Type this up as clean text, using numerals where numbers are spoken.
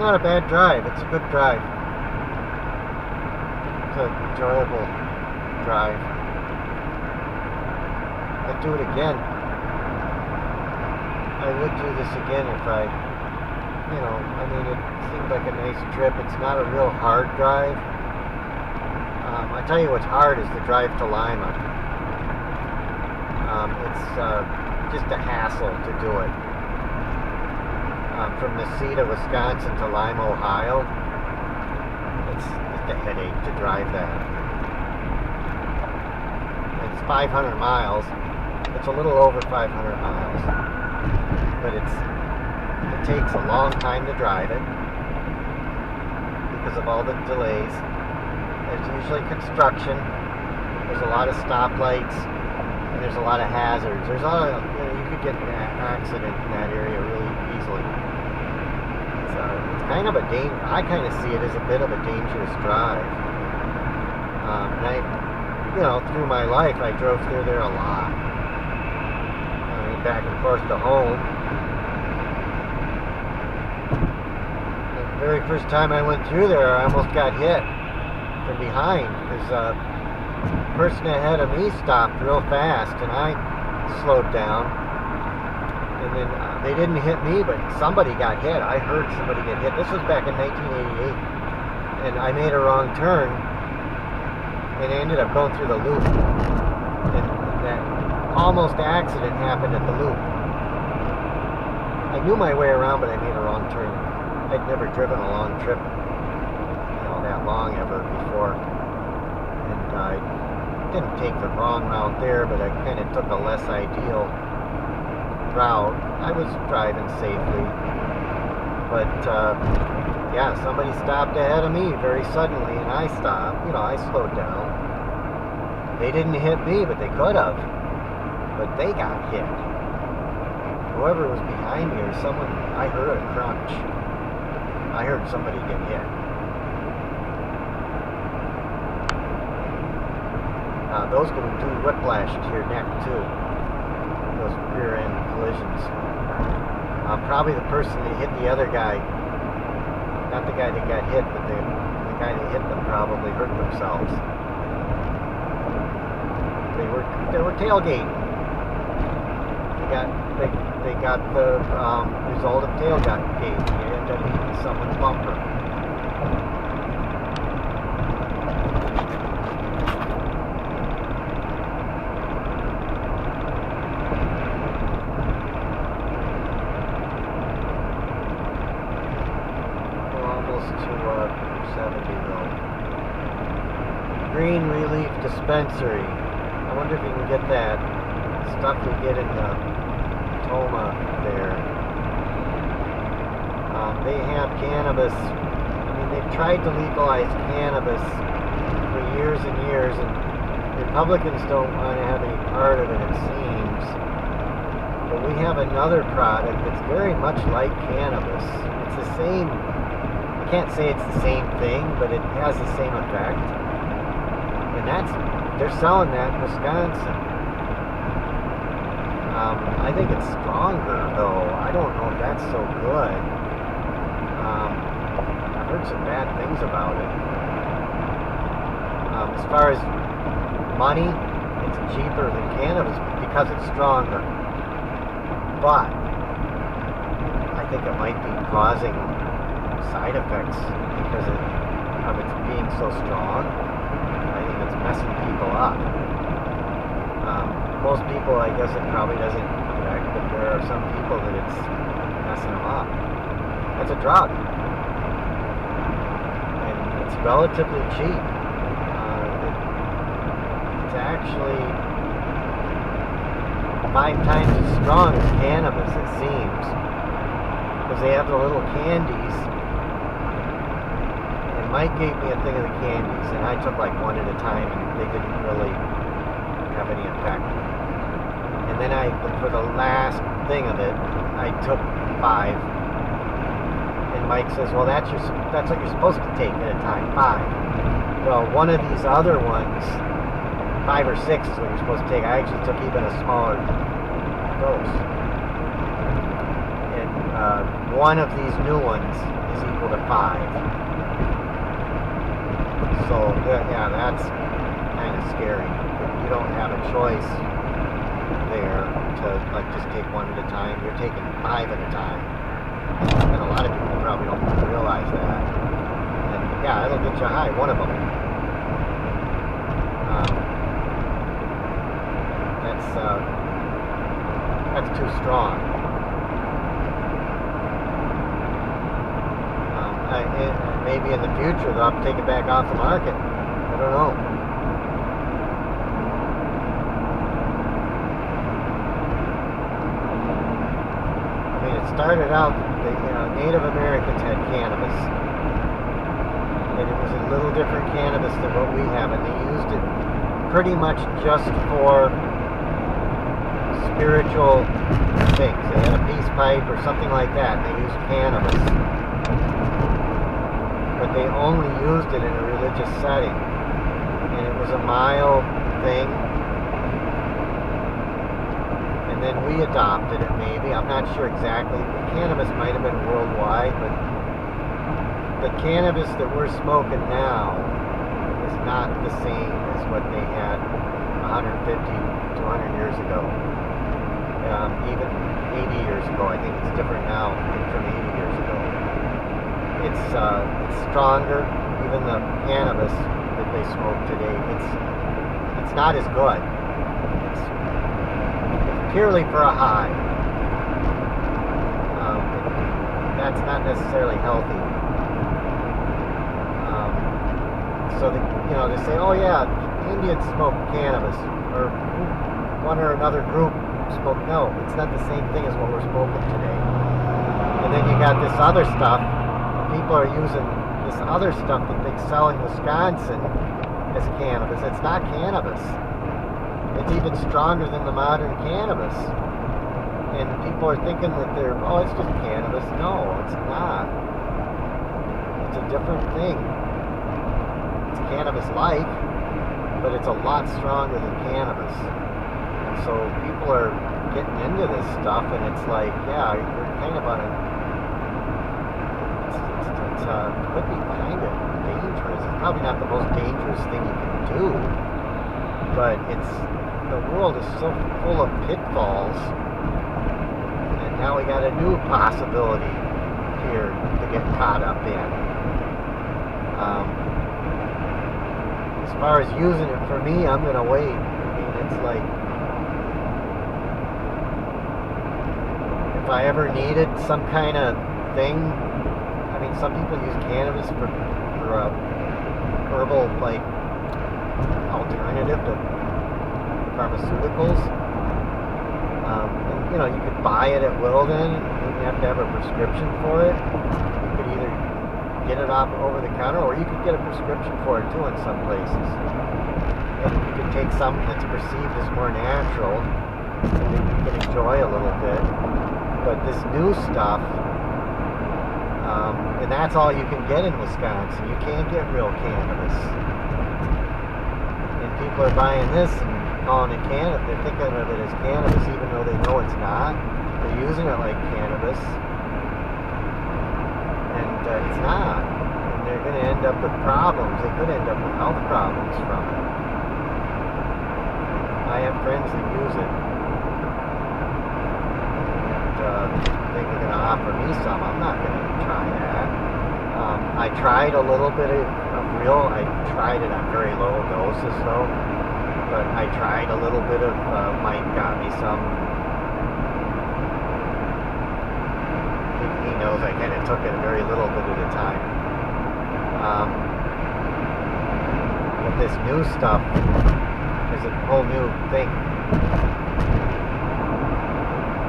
Not a bad drive. It's a good drive. It's an enjoyable drive. I'd do it again. I would do this again if I it seemed like a nice trip. It's not a real hard drive. I tell you what's hard is the drive to Lima. It's just a hassle to do it. From Necedah, Wisconsin to Lima, Ohio. It's just a headache to drive that. It's 500 miles. It's a little over 500 miles. But it takes a long time to drive it because of all the delays. There's usually construction. There's a lot of stoplights. And there's a lot of hazards. There's a lot of, you could get in an accident in that area really easily. It's kind of I kind of see it as a bit of a dangerous drive. And through my life, I drove through there a lot. Back and forth to home. The very first time I went through there, I almost got hit from behind because a person ahead of me stopped real fast, and I slowed down. And then they didn't hit me, but somebody got hit. I heard somebody get hit. This was back in 1988. And I made a wrong turn, and I ended up going through the loop. And that almost accident happened at the loop. I knew my way around, but I made a wrong turn. I'd never driven a long trip, that long ever before. And I didn't take the wrong route there, but I kind of took a less ideal route. I was driving safely, but somebody stopped ahead of me very suddenly, and I stopped. I slowed down. They didn't hit me, but they could have. But they got hit. Whoever was behind me or someone, I heard a crunch. I heard somebody get hit. Those can do whiplash to your neck too. Those rear end collisions. Probably the person that hit the other guy, not the guy that got hit, but the guy that hit them probably hurt themselves. They were tailgating. They got the result of tailgating. They ended up hitting someone's bumper. Green Relief Dispensary. I wonder if you can get that stuff we get in Toma there. They have cannabis. They've tried to legalize cannabis for years and years, and Republicans don't want to have any part of it, it seems. But we have another product that's very much like cannabis. It's the same. I can't say it's the same thing, but it has the same effect. And they're selling that in Wisconsin. I think it's stronger, though. I don't know if that's so good. I've heard some bad things about it. As far as money, it's cheaper than cannabis because it's stronger. But I think it might be causing side effects because of its being so strong. I think it's messing people up. Most people, I guess it probably doesn't affect, but there are some people that it's messing them up. It's a drug. And it's relatively cheap. It's actually 5 times as strong as cannabis, it seems. because they have the little candies. And Mike gave me a thing of the candies, and I took like one at a time, and they didn't really have any effect. And then for the last thing of it, I took 5. And Mike says, well, that's what you're supposed to take at a time, 5. Well, one of these other ones, 5 or 6 is what you're supposed to take. I actually took even a smaller dose. And one of these new ones is equal to 5. So, yeah, that's kind of scary. You don't have a choice there to like just take one at a time. You're taking 5 at a time. And a lot of people probably don't realize that. And yeah, it'll get you high, one of them. That's too strong. Maybe in the future they'll have to take it back off the market. I don't know. I mean, it started out, Native Americans had cannabis. And it was a little different cannabis than what we have, and they used it pretty much just for spiritual things. They had a peace pipe or something like that, and they used cannabis. But they only used it in a religious setting. And it was a mild thing. And then we adopted it, maybe. I'm not sure exactly. Cannabis might have been worldwide, but the cannabis that we're smoking now is not the same as what they had 150, 200 years ago. Even 80 years ago. I think it's different now from 80 years ago. It's stronger. Even the cannabis that they smoke today, it's not as good. It's purely for a high. That's not necessarily healthy. So they say, oh yeah, Indians smoke cannabis, or one or another group smoke. No, it's not the same thing as what we're smoking today. And then you got this other stuff. People are using this other stuff that they sell in Wisconsin as cannabis. It's not cannabis. It's even stronger than the modern cannabis. And people are thinking that it's just cannabis. No, it's not. It's a different thing. It's cannabis-like, but it's a lot stronger than cannabis. And so people are getting into this stuff, and it's like, yeah, you're kind of on a... It could be kind of dangerous. It's probably not the most dangerous thing you can do, but the world is so full of pitfalls, and now we got a new possibility here to get caught up in. As far as using it, for me, I'm going to wait. I mean, it's like, if I ever needed some kind of thing, I mean, some people use cannabis for herbal, like, alternative to pharmaceuticals. And, you could buy it at Wilden. You have to have a prescription for it. You could either get it off over the counter, or you could get a prescription for it too in some places. And you could take something that's perceived as more natural, and you can enjoy a little bit. But this new stuff, and that's all you can get in Wisconsin. You can't get real cannabis. And people are buying this and calling it cannabis. They're thinking of it as cannabis, even though they know it's not. They're using it like cannabis. And it's not. And they're going to end up with problems. They could end up with health problems from it. I have friends that use it. Think they're going to offer me some. I'm not going to try that. I tried a little bit of I tried it on very low doses though, but I tried a little bit of, Mike got me some. He knows I kind of took it a very little bit at a time. But this new stuff is a whole new thing.